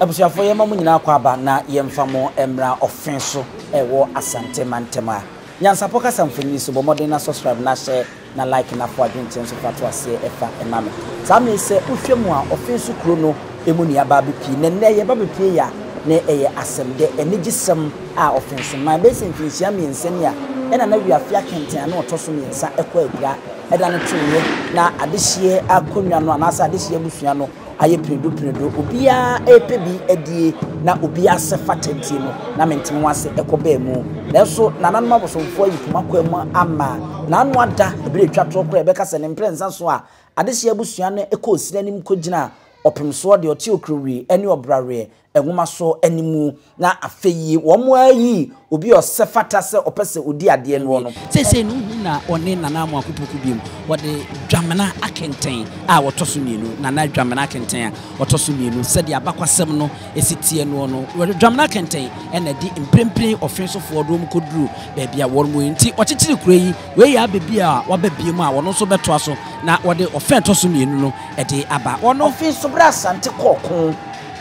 Abusuafo yema mu nyina kwa aba na yemfa mo emra Offinso ewo asante mantema. Nyansapo kasamfoni so bomode na subscribe na share na like na for adwenten so fato ase efa emame. Sa me se uhwemu a Offinso kuro no emu ni aba bepi ne ye ba bepi ya na eye asemde enigisem a Offinso man be senfinsia mi nsani a ena na wiafia kenten na otoso mi nsa ekwa agura eda ne tuye na adehie akonwa no anasa adehie busua no aye predu obia epebi edie na obia se fatenti no na mentime wase ekoba mu nanso nanan mabosomfo yipuma kwam ama nanu ada ebire twato kora ebeka se ne mprensa so a adehie busua no ekosira nim kogina opemso de oti okruri eni obrare enwoma so animu na afeyi womo ayi obi osefata se opese odi ade no no sese no na one nana mu akupuku biem wode dwamena akenten a wotoso mienu nana dwamena akenten a wotoso mienu se de abakwasem no esitie no no wode dwamena akenten ena di imprempren Offinso fo do mu koduru ba bia wormo enti ochechiri kura yi we ya bebi a wababiem a wono so beto aso na wode Offinso mienu no e de aba wono Offinso bra sante kokon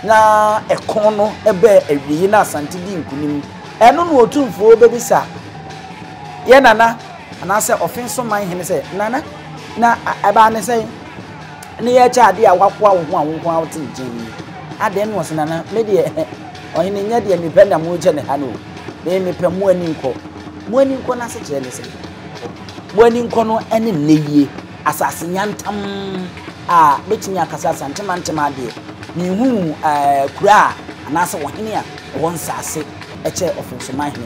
na ekono ebe ewiyi na asante di nkunim eno no otumfo bebisa ye nana anase Offinso Manhene se nana na aba ne se ne ye cha ade a wakwa wo ho a wo tinjin ade no se nana me de ohene nya de mi penda mu je ne ha no me mi pe mu ani nko na se kire ne se mu ani nko no ene neyie asase nyantam a betimi akasa santema ntema de ni hu kura anase wohene a won sase eche Offinso Manhene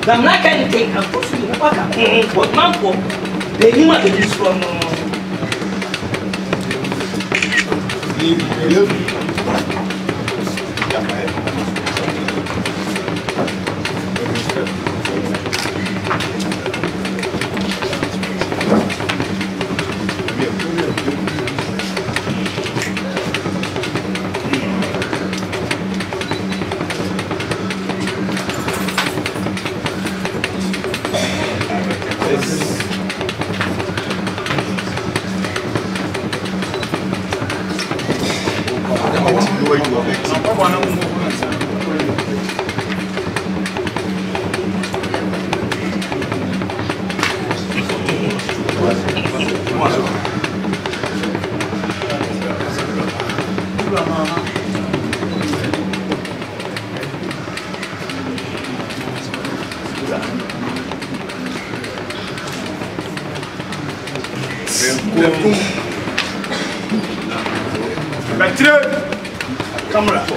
I'm not going to take a person to walk up. What man for? They want to destroy Camera.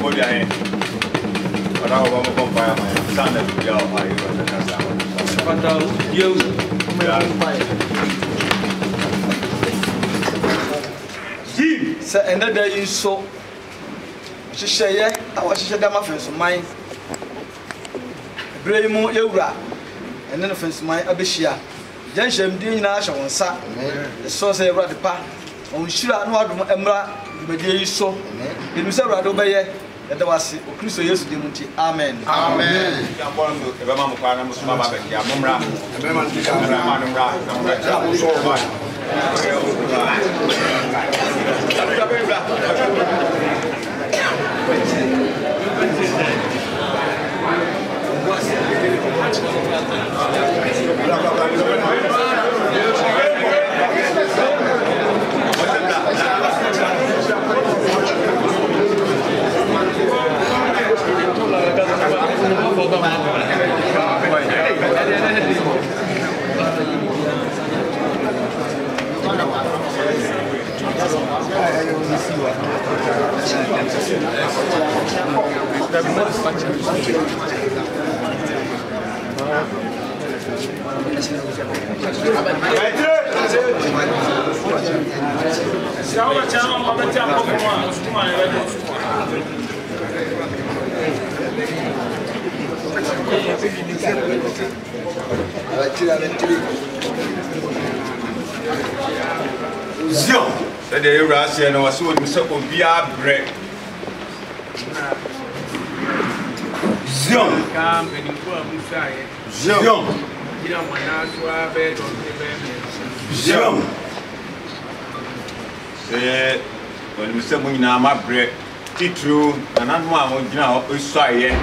body ahead. But I will come by my son and be out by you. Sir, and then there is so. She say, yeah, I was a damn offense of mine. Bray more Yoga, and then offense my Abishia. Jensham doing national on Sat, the source of the path. On Shira, no Emra, the day you saw. It was a rather by that was Christo yesterday. Amen. Amen. Zion, said the Eurasian was so simple via bread. Zion, Zion, Zion. Say, when we say we now my bread, true, and I'm one now, we saw it.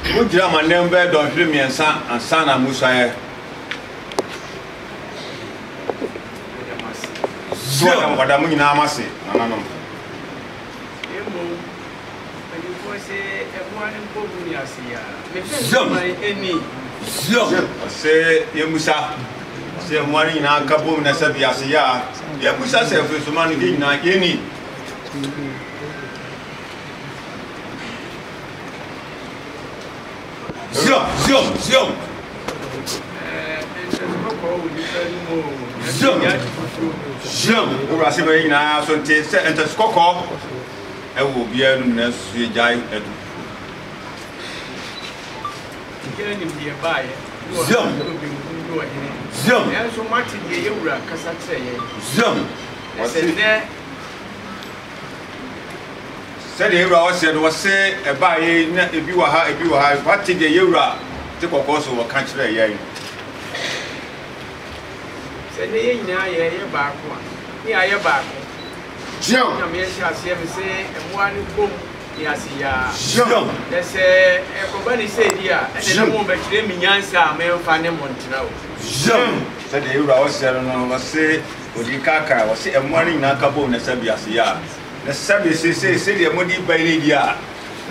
We jam my name bed on Jimmy and Son and Musa. Zion, what I'm in Amasi, and say, Musa, say, money in our Kabum and Sabiasia. Yamusa said, for some money, not any. Zion, Zion, Zion. Zion, who are saying now, so take and the Skoko. I will be a necessary giant. Zion, Zion, so much in the Eura, Cassace. Zion, what's in there? Said the Eura was say a buy if you are what did the Eura take a course of a country? Said the year back one. Here, back. Zion, I say, and one boom. Yes, Zion, there's a company said here, and the woman became Nyansapo, male fan and Montino. Zion, said the Eura was say, with the Kaka was a morning Nakabo and Sabiasia. The Sabi say, the Modi by Lydia.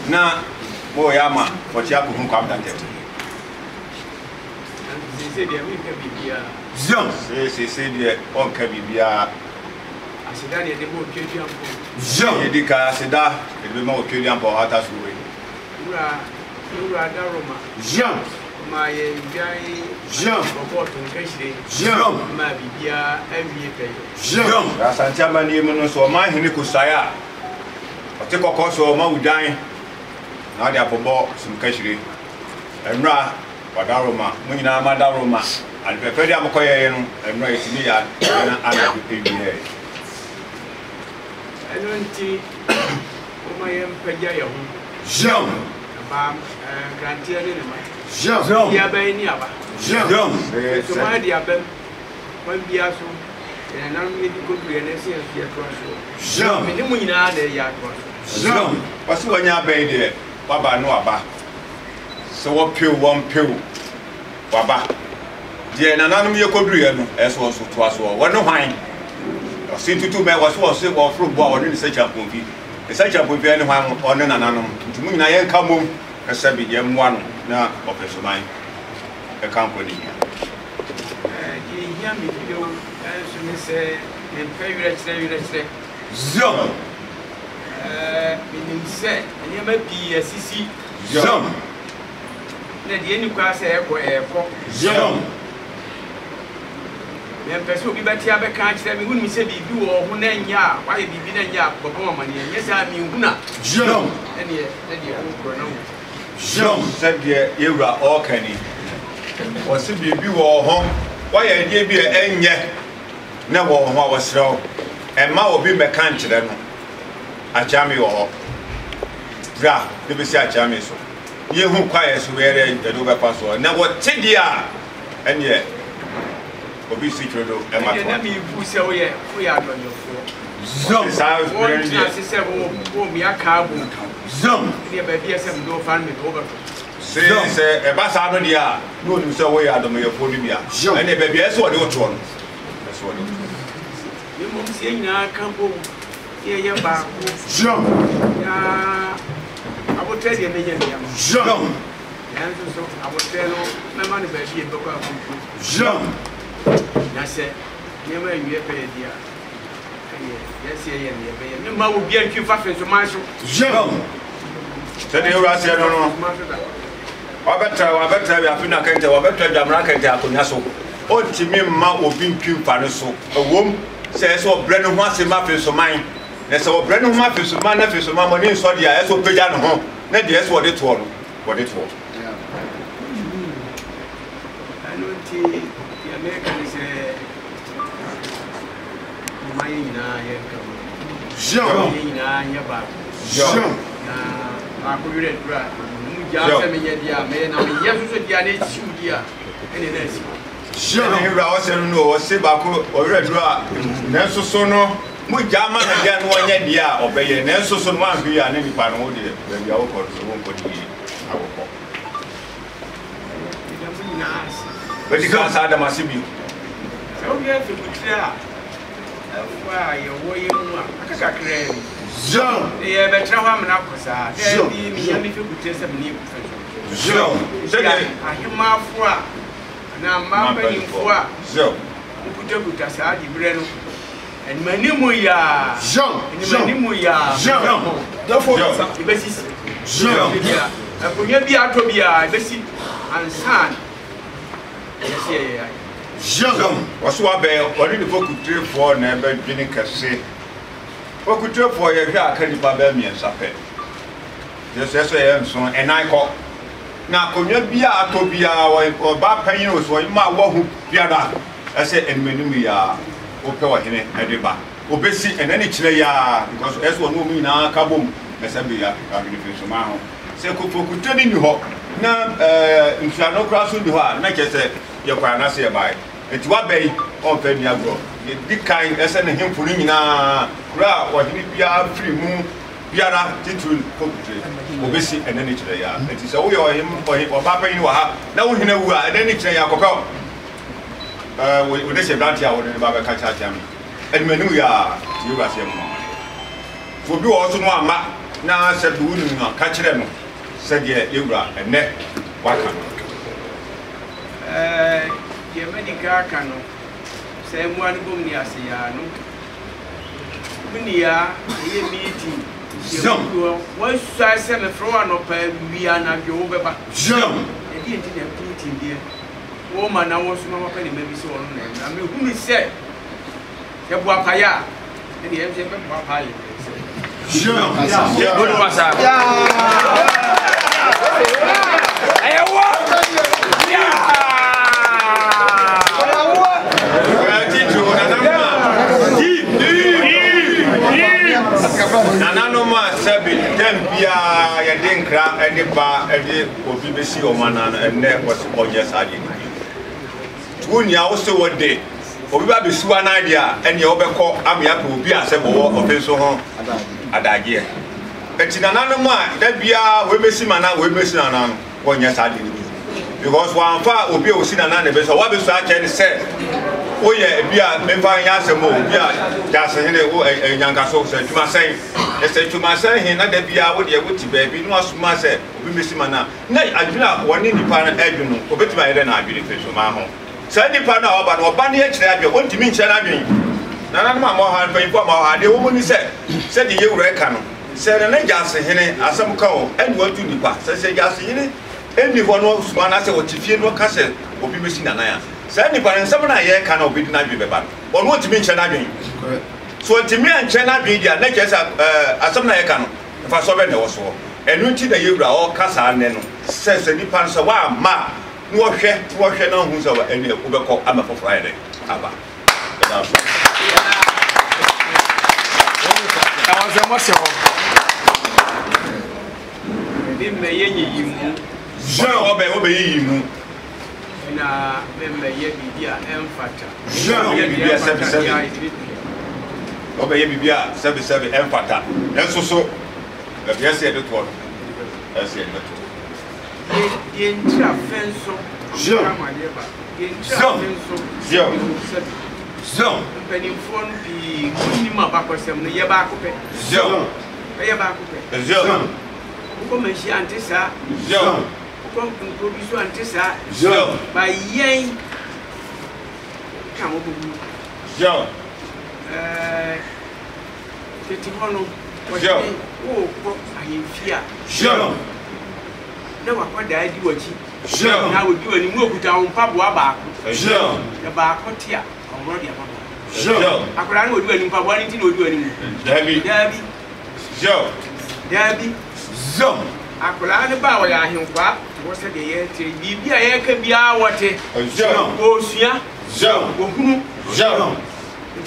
Now, Moyama, what Yaku who come that. They said they will be here. Zion, said the on Cabibia. I said that they will kill you. Zion, the Casida, it will more kill them for Hatas way. You are Daroma. Zion, my guy, Zion, Zion, my Bibia, every day. Zion, as Antaman even so Manhene Kusaya. I take a course of Maudine. Now they are for some cashry. And Ra, Wadaroma, Munina Madaroma, and Pepedia Mokoyan, and Rice me at Anna Pibia. I don't see my empire. Zion, Grantian, Zion, Yabaniaba. Zion, So my dear Ben, one Biaso, and I'm going to go to an essence here cross. Zion, Minimina, the yard cross. Zion, what's when you're baby? Baba no aba. So what pill one pill? Baba. Dear, and I'm your Codrian, as was to us or one no wine. I seen to 2 men was or football or in such a movie. Such a movie anyone on an anonymous. To me, I come home, a Sabi young one, now, Officer mine, a company. You hear me, as you say, in favorite, Zion. menim sɛ nneɛma pii asisi Jom. na deɛ ni kwa sɛ ɛkɔ Jom. mempɛ sɛ obi bɛte abɛka akyerɛ me wonim sɛ biribi wɔ ho na nyɛ a wayɛ biribi na nyɛ a bɔbɔ amaneɛ nyɛ saa menhu na Jom. ɛneɛ wokorɔ na wo Jom. Sɛdeɛ yɛwura ɔɔkani wɔse biribi wɔ ho wayɛ adeɛ bi a ɛnyɛ na wɔ ho a wɔserɛ wo ɛma obi mmɛka nkyerɛ no akyame wɔ hɔ bra de bɛsi akyame so yɛhu kwaeɛ so wɛrɛ yɛde wobɛpa so na wɔte deɛ a ɛneɛ obi sikiri do ɛma to na mebu sɛ woyɛ adɔnyɔfoɔ Jom. Saa wɔntena ase sɛ wo mmea kaa bom Jom. ne baabi sɛ mede wofa no mede wobɛto sɛ ɛba saa no deɛ a na onim sɛ woyɛ adɔmyɛfoɔ no bia ɛne baabi ɛsɛ wɔde wotoɔ no ɛsɛ wɔde wotoɔ mmom sɛ nyinaa ka bom yɛyɛ baako na abotrɛ deɛ mɛnya nneɛma Jom. nanso so abotrɛ no mɛma no baabi ɛbɛkɔ akonto na sɛ nneɛma awie pɛyɛ deɛ a yɛsɛ yɛ ne yɛbɛyɛ memma wɔ bia ntwi fa fe so man so Jom. sɛdeɛ yɛwura seɛ no no wabɛtra bi afi na kɛntɛ wabɛtra dwamena kɛntɛ akonnwa so ɔntumi mma obi ntwi mfa no so ɛwom sɛ ɛsɛ ɔbrɛ no ho asɛm afi so man na sɛ ɔbrɛ no ho afi so man na afi so man mɔne nsɔ deɛ a ɛsɛ ɔpagya no ho na deɛ ɛsɛ wɔde toɔ no wɔde toɔ ɛno nti deɛ mɛka ne sɛ ma yɛ nyinaa yɛnka mu yɛ nyinaa nyɛ baako na baako werɛ aduru a mugyaa sɛ menyɛ deɛ a mɛyɛ na meyɛ so so deɛ a na ɛsiw deɛ a ɛne na asi ɛne hewura wɔsɛ no no ɔse baako ɔwerɛ aduru a nanso so no mogyaa ma no deɛ no wɔnyɛ deɛ a ɔbɛyɛ nanso so no woamfi a ne nipa no wo deɛ baabi a wokɔ so wonkɔdi yie awokɔ bɛdi ka saa adam ase bio sɛ wobiaa fi kutire a ɛfo a yɛwɔ yɛ mu a aka kakraa ni yɛbɛkyerɛ hɔ amena kɔ saa dɛ bi menya mefi kutire sɛ mene yɛkufa so ahemafo a na mma mpanimfoɔ a wokutakuta saa de berɛ no animanimu yaa animanimu yaa yɛbɛsisi akonnwa bi atɔ bi a yɛbɛsi ansan yɛsɛ yɛyɛ wɔso wabɛɛ ɔne ne fɔkuturefoɔ na ɛbɛdwene kɛse fɔkuturefoɔ yɛhwɛ aka nnipa bɛɛ mmiɛnsa pɛ yɛsɛ sɛ yɛ nso ɛnan kɔ na akonnwa bi a atɔ biara ɔba panyin wɔ so ɔma a wɔho biara ɛsɛ animanim yɛa wopɛ ɔhene ɛde ba obɛsi ɛnɛ ne kyerɛ yɛa because ɛsɛ ɔne ɔmu nyinaa ka bom ɛsɛ bɛyɛ adwenefiri ho sɛ fɔkuture ne ni hɔ na ntuano koraa so ni hɔ a na kyerɛ sɛ yɛkɔ anase yɛbaeɛ nti wabɛyi ɔmfɛ ni agorɔ yɛdi kan ɛsɛ ne hemfo no nyinaa kora a ɔhene biara firi mu biara titiri fɔkuture obɛsi ɛnɛ ne kyerɛ yɛa nti sɛ woyɛ ɔba panyin wɔ ha na wo hene wu a ɛnɛ ne kyerɛ yɛ akɔpɛ wode hyɛ brante a wode ne ba bɛka kyaakyea me animanim yɛ a nti yɛwura seɛ mu fo bi wɔ so no amma na sɛ bi wo nim no ka kyerɛ no sɛdeɛ yɛwura ɛnɛ waka no deɛ mɛdi ka aka no sɛ mmoa no bom ne ase yaa no wonia ɛyɛ meeting wɔasuae sɛ mefrɛ wo anɔpa wia na adwe wo bɛba ɛdeɛ nti na meeting deɛ wɔma na wɔ so na wɔpɛ ne ma bi sɛ wɔno na ɛmna mehunu sɛ yɛboa payɛ a ɛne ɛm sɛ bɛboa payɛ Bodo masa. Ayo. Ya. Nananoma sabi tempia ya denkra ede ba ede obi besi omana ene wose onye sade ni. Tunia wo se wode obi ba besu anade a ene obekọ amia pe obi asebo Offinso ho adage e. Eti nananoma da bia we besi mana we besi nanano onye sade ni. Because one fa obi o si nanane be so wa besu a che ni se oye bia memfa nya asemo bia jase hene o enyanka so se tuma sen se tuma sen hin na da bia wo de wuti baabi no asuma se obi mesi mana na adwuna woni nipa na adwunu obetuma yere na adwene fe so ma ho se nipa na oba na oba ne ya kire adwe ontimi nche na adwen na na ma mo ha fa info ma ha de wo ni se de yewura ka no Said an Jas Hene, as some call, and what to nipa. Says a Jas Hene, any one of Spanasa or Tifian or Castle or be missing an iron. Say anybody and someone I cannot be denied with a bad. Or what to mention again. So to me and China be their natures as some I can, if I saw any also. And you see the Yura or Casa and says the Nippon Sawa, ma, no share, no who's over any Uber Amma for Friday. Abba. That was a muscle. Didn't may you Jean obey you. Na member Yebia Emfata. Jean Yebia 77. Obey Yebia 77 Emfata. And so, yes, I did one. I said, Intrafenso. Jean. Jean. Penny phone the minimum back or some year back. Jean. Jean. Come and she antisa. Jean. Come to produce antisa. Jean. By yang. Come over. Jean. Tetihono. Jean. Oh, I fear. Jean. No, what did I do? Jean. Now we do any more down Pabua. Jean. The bar cotia. Jean. I could do any Pabua, to do any. Debbie. Jean. Debbie. Jean. I could only bow him. What's a day? Be a can be our Jean. Oh, Sia. Jean. Jean.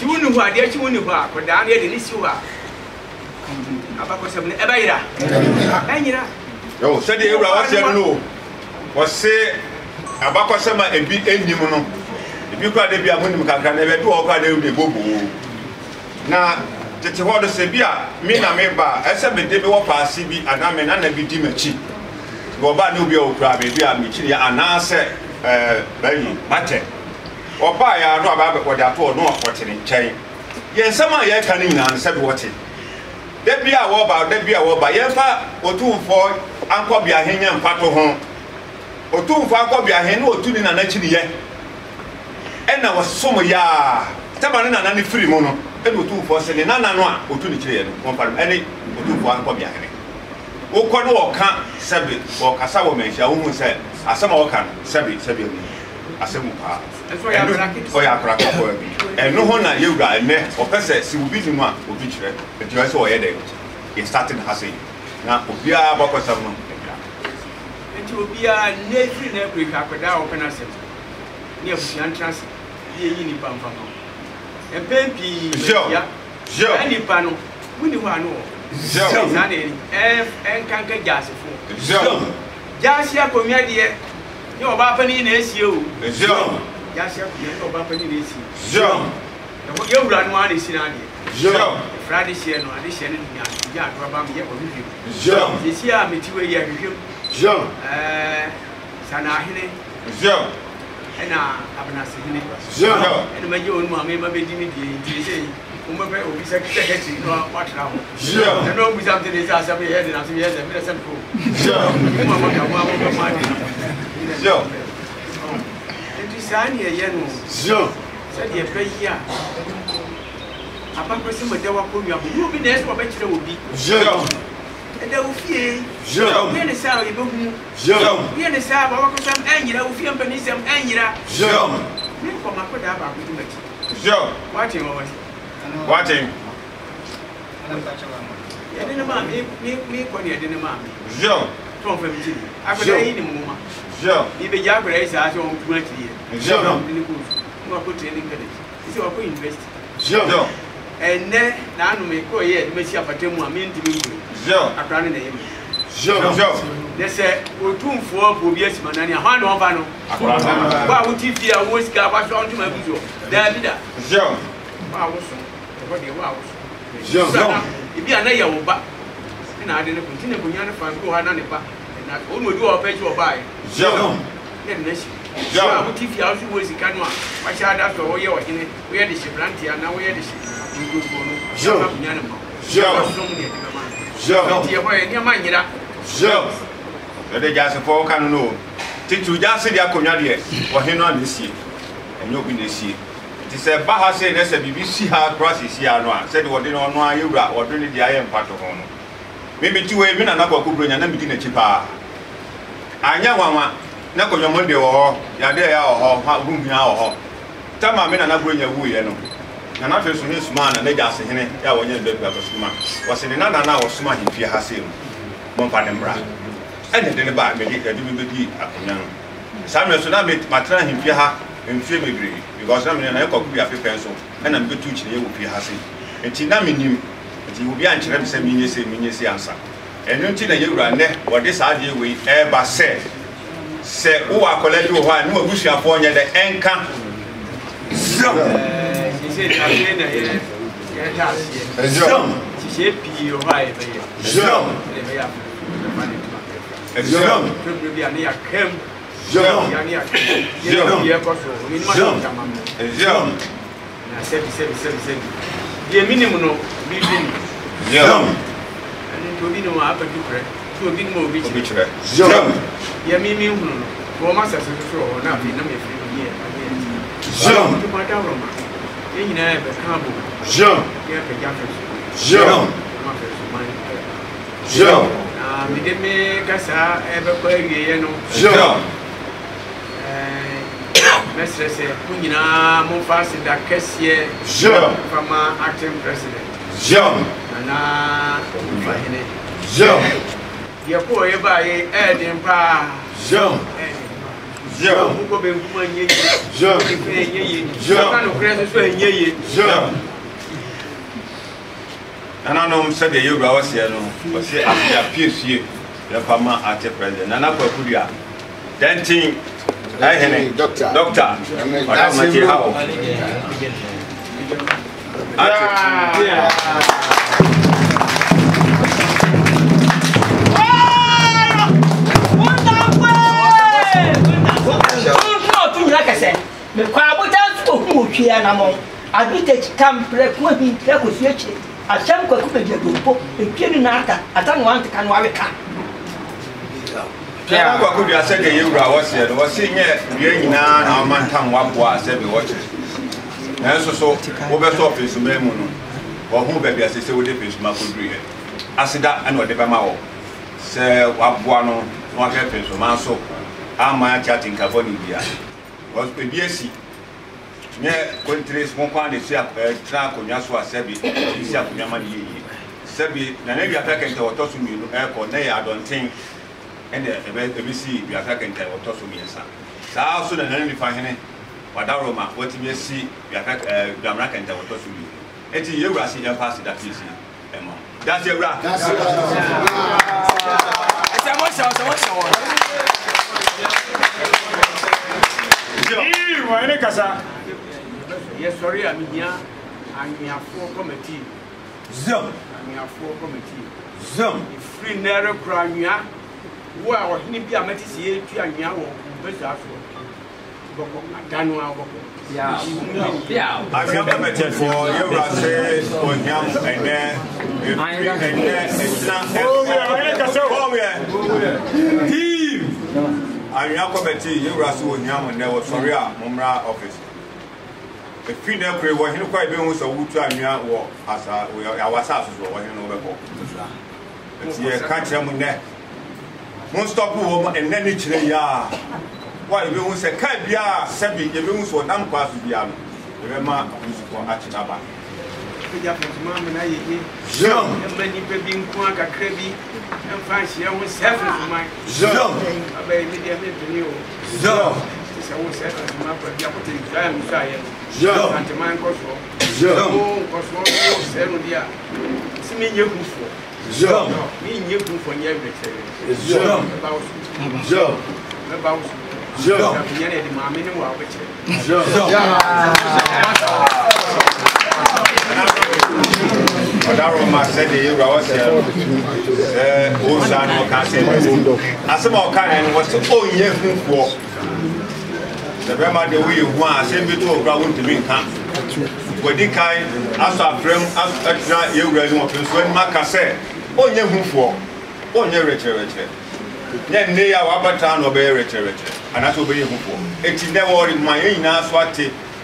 You know who I did you know what, but down here in this you are. About some Ebenezer. Oh, said the Abraham said no. Was say about some and be any mono. If you can't be a woman, can never do all kind of bobo. Now, the water say, Bia, me and member, as a bit of CB and I mean, and be dimachi. Go back no be old crab, be a Michilia and answer, baby, matter. Or buy a rubber what I told no watching in chain. Yes, some I can in and said watching. There be a war about there be a war by Yefa or 2 for Uncle be a hen and pato home. Or 2 for Uncle be a hen or 2 in an actually yet. And I was so ya. Tabarin and any free mono. And 2 for selling Nana or 2 children, one for any or 2 for Uncle be a hen. O Quano or can't Sabi or Casawa Mesha, who said, as some or can Sabi, as some car. For your crack and no one you got or Pessa, she will be the one who be there. But you saw a day. It started Hassi. Now, we are about some. It will be a native in every crocodile open us near the entrance. Ye pam. And Pempi, any panel, we do one. F and canker gas for Jasia Comedia. You are Bappany in SU. Jasia, you are Bappany in SU. You run one is in Jean. Friday, no addition in Yan, Rabam, Jean. This year, Mitiway, Jean. Sanahine. Jean. And Abnasine. Jean. And my own mamma, maybe didn't be. Umbe secretary no watch now. Jean. The no with something is as every head and as yes and some cool. Jean. It is Sanya Yenu. Jean. Said ye pay here. Upon person with the Wapu, you be there for better will be. Jean. And they will fear. Jean. Then the salary book. Jean. We and the Saba, some anger, who fear Penism anger. Jean. Then for my put up with it. Jean. Watching always. Watching. I didn't mind me when you didn't mind. Jean. From Jimmy. I could eat him. Jean. If a young race has your own 20 years. Jean. No put any credit. It's your invest. Jean. And then now make go yet, Messia Patemo, mean to me. Jean. I can't name. Jean. They say, we're 2 4 Bobias Manani, a hand of Vano. Why would you fear what's got what's on to my video? There be that. Jean. What do you want? Jean. If you are not your back, and I didn't continue to find go on the back, and I only do a page or buy. Jean. Jean, what if you also was a canoe? My child after all you're in it, we had the ship, and now we had the ship. Jean. Jean. The gas of 4 can know. Titu just say they are community or him on this year, and you'll be this year. It is a Baha saying, as a BBC hard process here, said what they don't know you or doing the iron part of honor. maybe 2 way na na kwa kubronya na medi na chipa anya wanwa na ko nyomo de wo ya de ya ho ha bunhia ho tama me na bronya wu ye no na na feso ne suma na ja se hene ya wonye de ba suma wose ne na wo suma hifie ha se mo pa ne mbra ene de ne ba me di bedi akonya no samuel so na me matra hifie ha mfie bebre because na me na ko kubia pepe so na me betu chire wo fie ha se enti na me nim enti wo bia nkyere me se minye se ansa enu nti na yewura ne wo de sa de we e ba se wo akola bi wo ha ne wo busuafo nya de enka c'est la peine c'est puis on va éveiller Ananom said the Yoga was here, no, was here after Appiah, the Pama at the president. And I could be a denting. Doctor, that's how. Me kwa botan to hu hwia na mo advantage kam preku hi preku suechi asem kwaku be jedopo etwenu na ata no ante kan wa weka ya kwaku bi ase de yewura wose no wose nye wie nyina na mantam waboa ase be woche na so wo be so Offinso memu no wo hu be bi ase se wo de Offinso ma kodru he asida ana wo de be ma wo se waboa no wo ka Offinso ma so ama chatting carbon bia was PBC. Me countries won kwa de sia tra konya so asabi sia konya ma de yi sabi na na bia ta kente woto so mi no e ko na ya donten and e si bia ta kente woto so mi nsa sa so na na ni fa hene wadaro ma wati bi si bia ta bia mra kente woto so mi enti yewura si ya pass that is e mo that's yewura Why kasa? Yes, sorry, I'm here. I'm here for committee. Zoom. I'm here for committee. Zoom. Free narrow crania. Well, he be a metis here to a young better. Yeah. I feel committed for your Rase on him and then it's not. I am committee, you Rasu and Yam and there was Soria, Mumra office. The female crew were quite being with a Wutra and Yan war as our houses were working over. It's here, catch them in there. Won't stop woman and then each ya. Why, if you say, can't be a Sabi, if you so damn pass to the army. Remember, for Achinaba. Jean, and many being quite a crabby and fancy. I was seven for my Jean. I baby, I knew. Jean, I was seven for my family. Jean, and the man goes for Jean, was 7 years. See me, you for Jean, me, you for everything. Jean, about Jean, about Jean, the mammy, Roma said the year was Osan or Castle. As some of kind was to own year for the Rema the way you want, send me to a ground to be camp. When the kind, as a frame, as a year resume of his when Marca said, oh, year for, oh, year Richard. Then they are Wabatan or Bay Richard, and that's what we for. It's never in my own ass what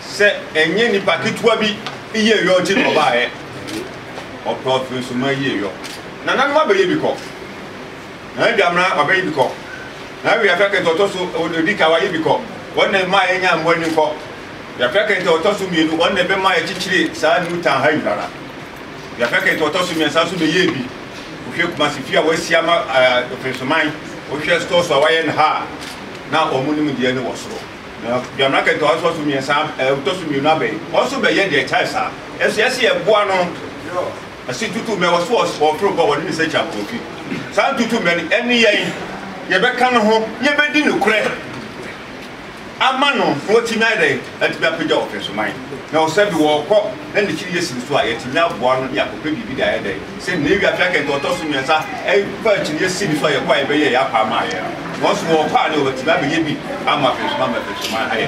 say, and any packet will be. Iye yo ti no ba e o professor ma iye yo na nan ma be ye bi ko na adwamna ma be ye bi ko na wi afia kento to so odi ka wa ye bi ko wonne ma ye nya mboni ko ya afia kento to so mienu wonne be ma ye chichiri saa nu tan ha yara ya afia kento to so miensa so be ye bi ohwe kuma sifia wa sia ma Offinso man ohwe store so wa ye ha na omunim de ne wo soro na adwamna kento to so miensa to so mienu abe also be ye de chaisa ese ye boa no asi tutu me was for pro go woni se cha kofi san tutu me eni yen ye be kan ho ye be di no kure amano woti na dey ati be apagya Offinso man na o se bi wo kɔ na ne kiri yesi so a ye ti na boa no ya kope bibi da ye dey se ne wi afia kento to so miensa ba kiri yesi bi so ye kwa ye be ye ya pa ma ye no so wo kwa ne o ti ba be ye bi ama Offinso man aye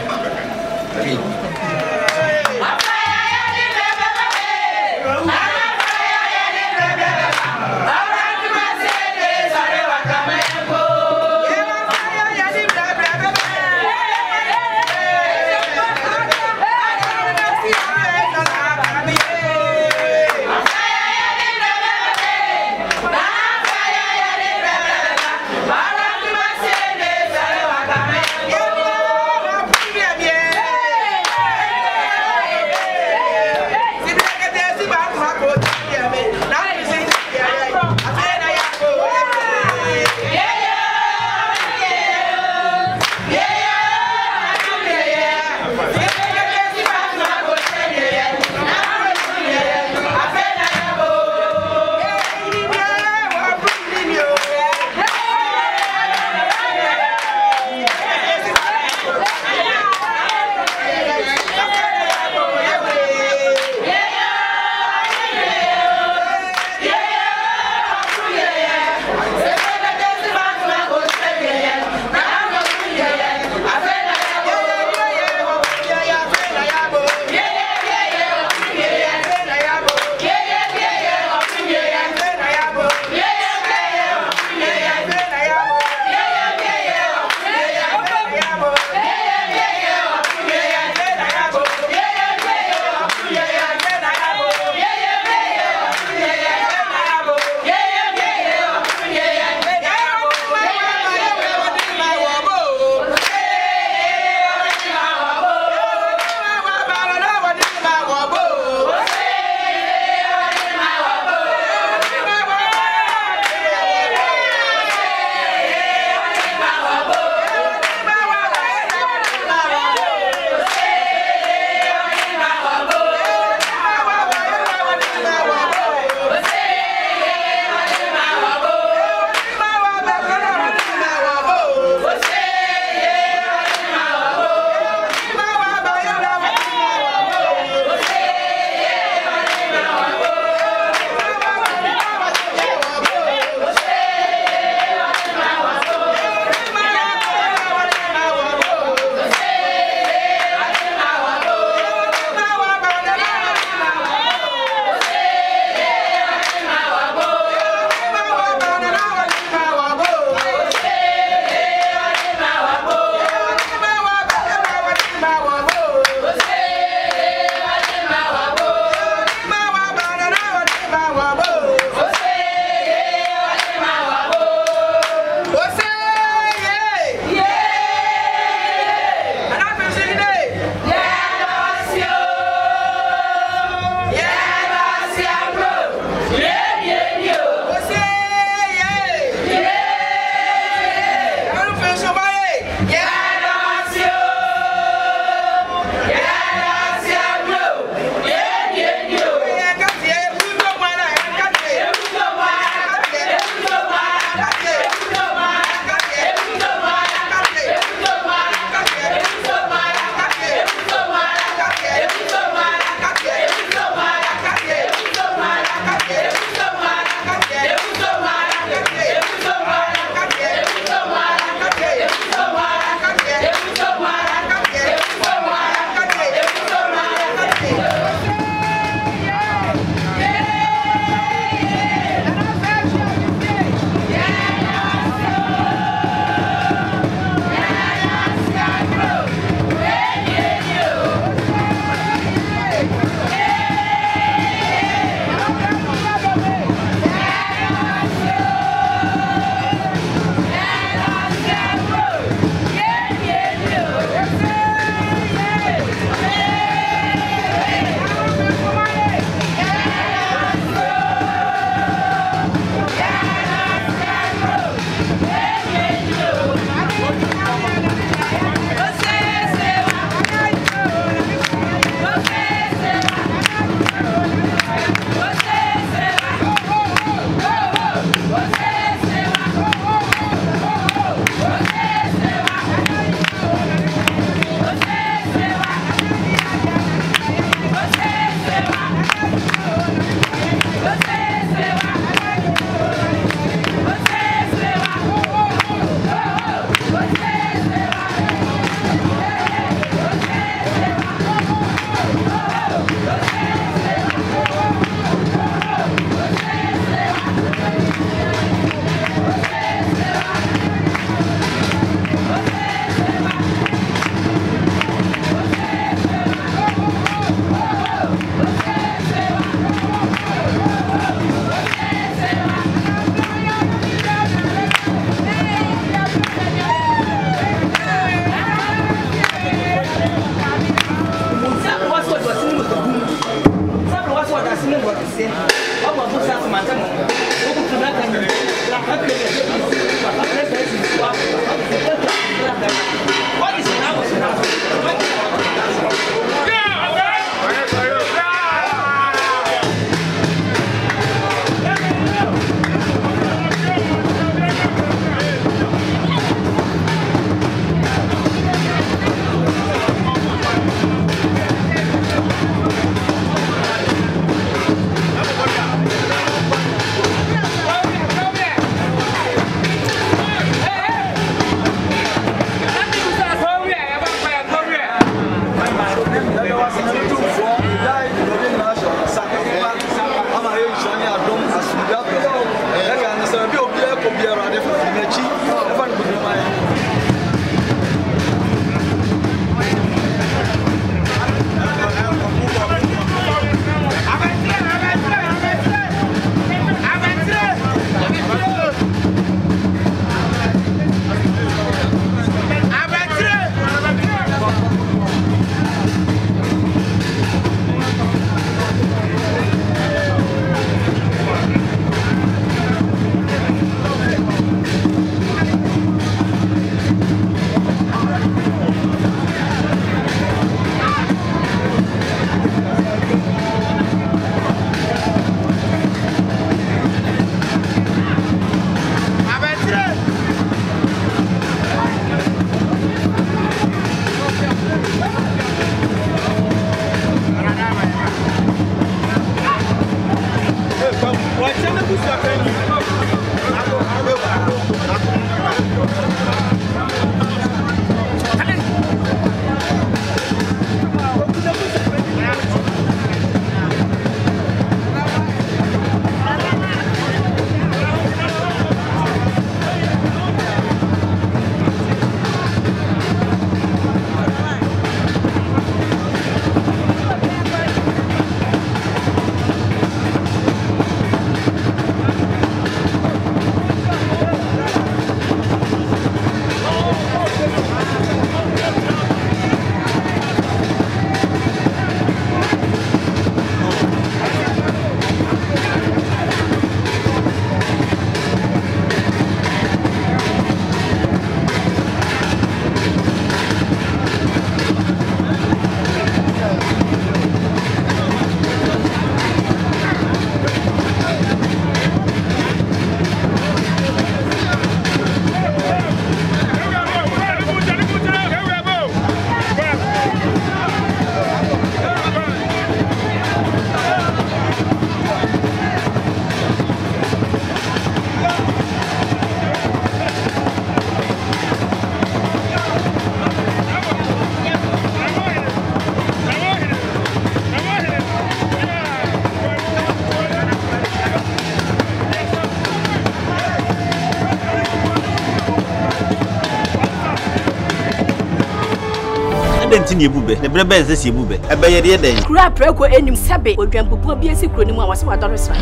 Enti ni ebube ne brebe nse si ebube ebe ye de den kura preko enim sebe odwampopo bi esi kuro ni mu a wase wadore sra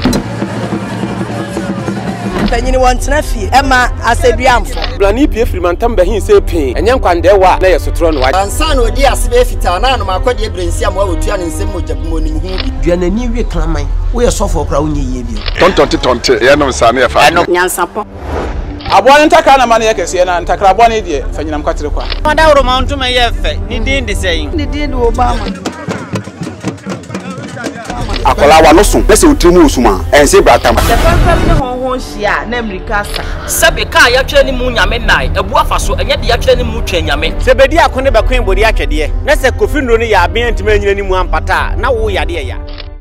tanyini wontena fie ema aseduamfo blani pie frimantam be hin se pin enye nkwandewa na yesotro no wa ansa na odi asebe fita na no makode ebrensi am wa otua ne nsem mojabu onim hu duanani wie klaman wo ye sofo okra wo nye ye bi tontonte ye no nsa na ye fa nyansapo abone ntakra na mane yekese na ntakra abone die fanyinam kwatere kwa wada woro ma ntuma ye fe ni din de sei ni din de obama akola wa no so pese utrimu osuma ense bratam the family ne honhon hia na amerika sa sebe ka ya twa ni mu nyame nai ebu afaso enye de ya twa ni mu twa nyame sebedi akone be kwen bodi atwede na se kofi nro ni ya aben antima nyina ni mu ampata na wo yade ya